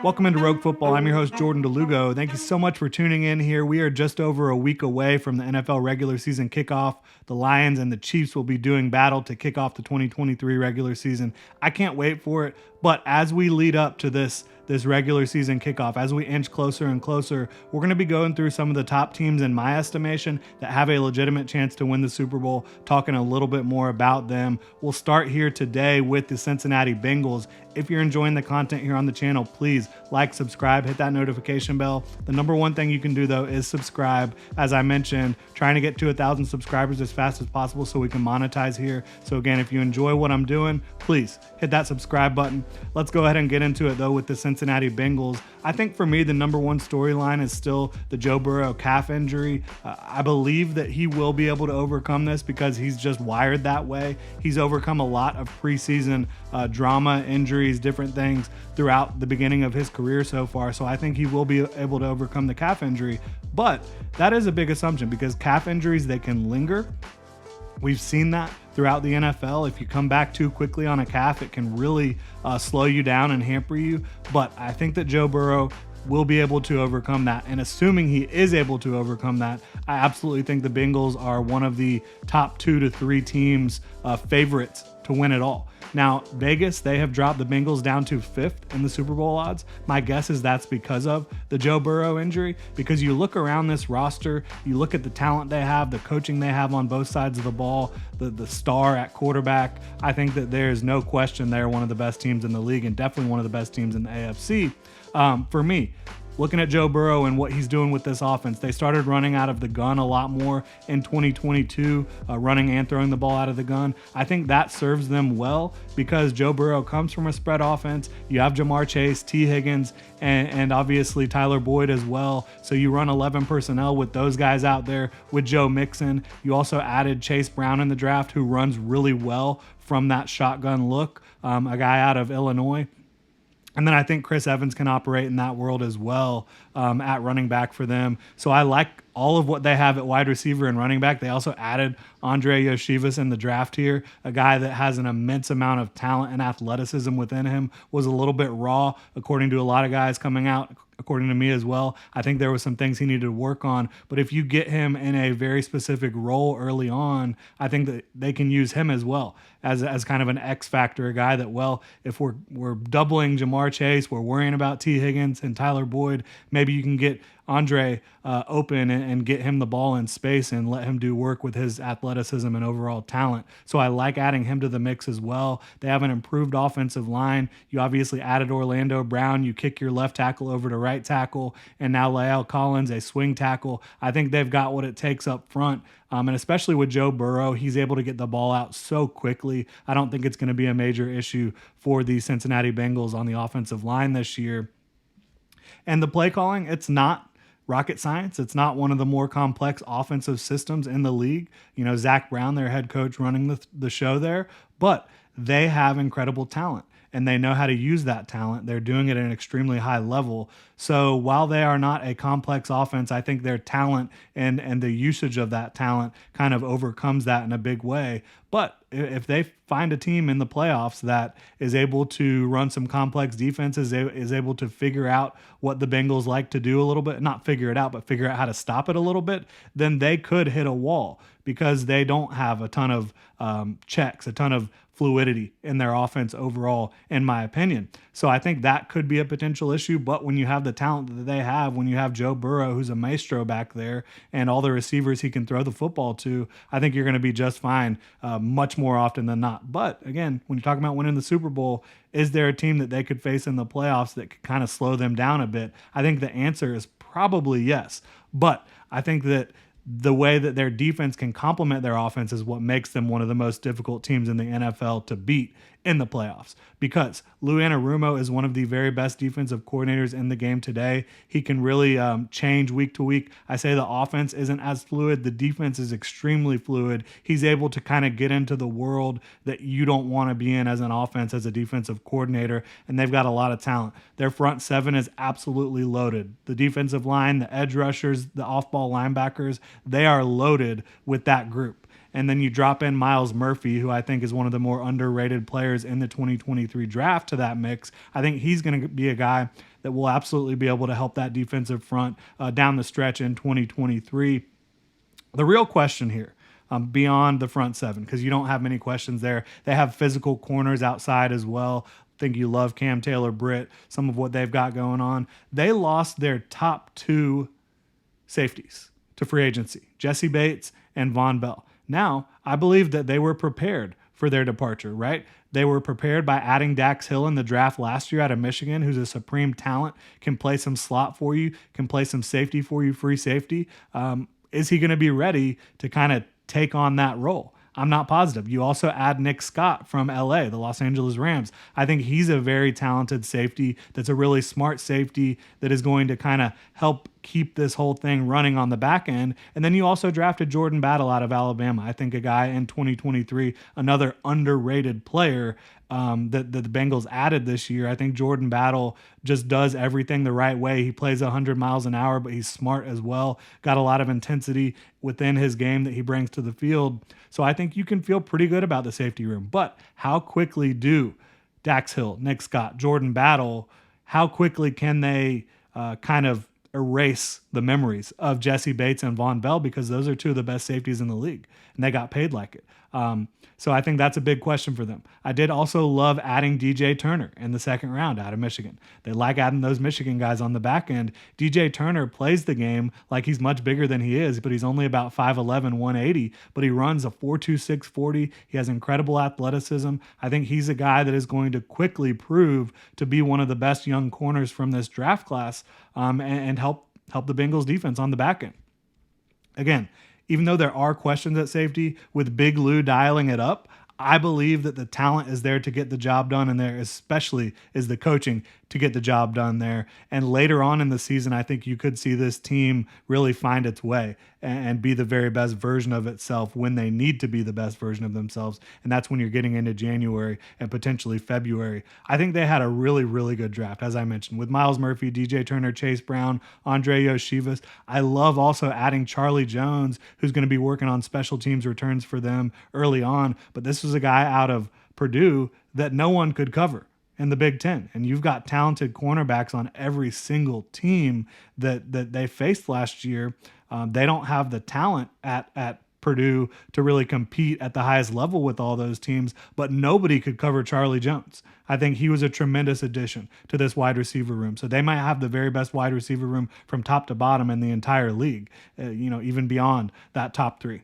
Welcome into Rogue Football. I'm your host, Jordan Lugo. Thank you so much for tuning in here. We are just over a week away from the NFL regular season kickoff. The Lions and the Chiefs will be doing battle to kick off the 2023 regular season. I can't wait for it. But as we lead up to this regular season kickoff, as we inch closer and closer, we're going to be going through some of the top teams in my estimation that have a legitimate chance to win the Super Bowl, talking a little bit more about them. We'll start here today with the Cincinnati Bengals. If you're enjoying the content here on the channel, please like, subscribe, hit that notification bell. The number one thing you can do though is subscribe. As I mentioned, trying to get to 1,000 subscribers as fast as possible so we can monetize here. So again, if you enjoy what I'm doing, please hit that subscribe button. Let's go ahead and get into it though with the Cincinnati Bengals. I think for me, the number one storyline is still the Joe Burrow calf injury. I believe that he will be able to overcome this because he's just wired that way. He's overcome a lot of preseason drama, injuries, different things throughout the beginning of his career so far. So I think he will be able to overcome the calf injury. But that is a big assumption because calf injuries, they can linger. We've seen that throughout the NFL. If you come back too quickly on a calf, it can really slow you down and hamper you. But I think that Joe Burrow will be able to overcome that. And assuming he is able to overcome that, I absolutely think the Bengals are one of the top 2 to 3 teams favorites to win it all. Now, Vegas, they have dropped the Bengals down to 5th in the Super Bowl odds. My guess is that's because of the Joe Burrow injury, because you look around this roster, you look at the talent they have, the coaching they have on both sides of the ball, the star at quarterback. I think that there's no question they're one of the best teams in the league and definitely one of the best teams in the AFC. For me, looking at Joe Burrow and what he's doing with this offense, they started running out of the gun a lot more in 2022, running and throwing the ball out of the gun. I think that serves them well because Joe Burrow comes from a spread offense. You have Jamar Chase, T. Higgins, and obviously Tyler Boyd as well. So you run 11 personnel with those guys out there with Joe Mixon. You also added Chase Brown in the draft, who runs really well from that shotgun look, a guy out of Illinois. And then I think Chris Evans can operate in that world as well at running back for them. So I like all of what they have at wide receiver and running back. They also added Andre Yoshivas in the draft here, a guy that has an immense amount of talent and athleticism within him, was a little bit raw, according to a lot of guys coming out, according to me as well. I think there was some things he needed to work on. But if you get him in a very specific role early on, I think that they can use him as well as kind of an X factor, a guy that, well, if we're doubling Jamar Chase, we're worrying about T. Higgins and Tyler Boyd, maybe you can get Andre open and get him the ball in space and let him do work with his athleticism and overall talent. So I like adding him to the mix as well. They have an improved offensive line. You obviously added Orlando Brown. You kick your left tackle over to right tackle, and now La'el Collins, a swing tackle. I think they've got what it takes up front. And especially with Joe Burrow, he's able to get the ball out so quickly. I don't think it's going to be a major issue for the Cincinnati Bengals on the offensive line this year. And the play calling, it's not rocket science. It's not one of the more complex offensive systems in the league. You know, Zach Brown, their head coach, running the show there, but they have incredible talent and they know how to use that talent. They're doing it at an extremely high level. So while they are not a complex offense, I think their talent and the usage of that talent kind of overcomes that in a big way. But if they find a team in the playoffs that is able to run some complex defenses, is able to figure out what the Bengals like to do a little bit, not figure it out, but figure out how to stop it a little bit, then they could hit a wall because they don't have a ton of checks, a ton of fluidity in their offense overall, in my opinion. So I think that could be a potential issue. But when you have the talent that they have, when you have Joe Burrow, who's a maestro back there, and all the receivers he can throw the football to, I think you're going to be just fine much more often than not. But again, when you're talking about winning the Super Bowl, is there a team that they could face in the playoffs that could kind of slow them down a bit? I think the answer is probably yes. But I think that the way that their defense can complement their offense is what makes them one of the most difficult teams in the NFL to beat in the playoffs, because Lou Anarumo is one of the very best defensive coordinators in the game today. He can really change week to week. I say the offense isn't as fluid. The defense is extremely fluid. He's able to kind of get into the world that you don't want to be in as an offense, as a defensive coordinator, and they've got a lot of talent. Their front seven is absolutely loaded. The defensive line, the edge rushers, the off-ball linebackers, they are loaded with that group. And then you drop in Miles Murphy, who I think is one of the more underrated players in the 2023 draft, to that mix. I think he's going to be a guy that will absolutely be able to help that defensive front down the stretch in 2023. The real question here, beyond the front seven, because you don't have many questions there. They have physical corners outside as well. I think you love Cam Taylor-Britt, some of what they've got going on. They lost their top two safeties to free agency, Jesse Bates and Von Bell. Now, I believe that they were prepared for their departure, right? They were prepared by adding Dax Hill in the draft last year out of Michigan, who's a supreme talent, can play some slot for you, can play some safety for you, free safety. Is he going to be ready to kind of take on that role? I'm not positive. You also add Nick Scott from LA, the Los Angeles Rams. I think he's a very talented safety that's a really smart safety that is going to kind of help keep this whole thing running on the back end. And then you also drafted Jordan Battle out of Alabama. I think a guy in 2023, another underrated player that the Bengals added this year. I think Jordan Battle just does everything the right way. He plays 100 miles an hour, but he's smart as well. Got a lot of intensity within his game that he brings to the field. So I think you can feel pretty good about the safety room. But how quickly do Dax Hill, Nick Scott, Jordan Battle, how quickly can they kind of erase the memories of Jesse Bates and Von Bell, because those are two of the best safeties in the league, and they got paid like it. So I think that's a big question for them. I did also love adding DJ Turner in the second round out of Michigan. They like adding those Michigan guys on the back end. DJ Turner plays the game like he's much bigger than he is, but he's only about 5'11", 180, but he runs a 4.26 40. He has incredible athleticism. I think he's a guy that is going to quickly prove to be one of the best young corners from this draft class, and help the Bengals defense on the back end. Again, even though there are questions at safety, with Big Lou dialing it up, I believe that the talent is there to get the job done, and there especially is the coaching to get the job done there. And later on in the season, I think you could see this team really find its way and be the very best version of itself when they need to be the best version of themselves. And that's when you're getting into January and potentially February. I think they had a really, really good draft, as I mentioned, with Miles Murphy, DJ Turner, Chase Brown, Andre Yoshivas. I love also adding Charlie Jones, who's going to be working on special teams returns for them early on. But this was a guy out of Purdue that no one could cover in the Big Ten. And you've got talented cornerbacks on every single team that they faced last year. They don't have the talent at Purdue to really compete at the highest level with all those teams, but nobody could cover Charlie Jones. I think he was a tremendous addition to this wide receiver room. So they might have the very best wide receiver room from top to bottom in the entire league, even beyond that top three.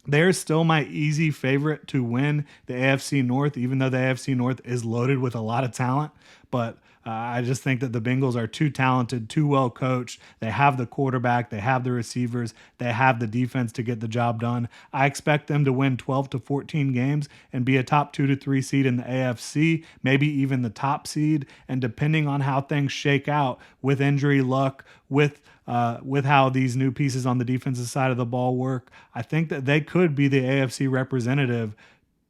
They're still my easy favorite to win the AFC North, even though the AFC North is loaded with a lot of talent. But I just think that the Bengals are too talented, too well coached. They have the quarterback, they have the receivers, they have the defense to get the job done. I expect them to win 12 to 14 games and be a top 2 to 3 seed in the AFC, maybe even the top seed. And depending on how things shake out with injury luck, with how these new pieces on the defensive side of the ball work, I think that they could be the AFC representative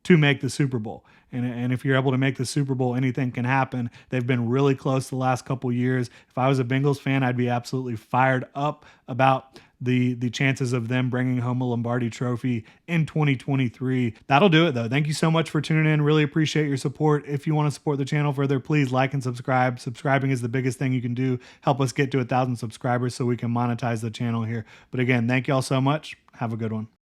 to make the Super Bowl. And if you're able to make the Super Bowl, anything can happen. They've been really close the last couple years. If I was a Bengals fan, I'd be absolutely fired up about the chances of them bringing home a Lombardi trophy in 2023. That'll do it, though. Thank you so much for tuning in. Really appreciate your support. If you want to support the channel further, please like and subscribe. Subscribing is the biggest thing you can do. Help us get to 1,000 subscribers so we can monetize the channel here. But again, thank you all so much. Have a good one.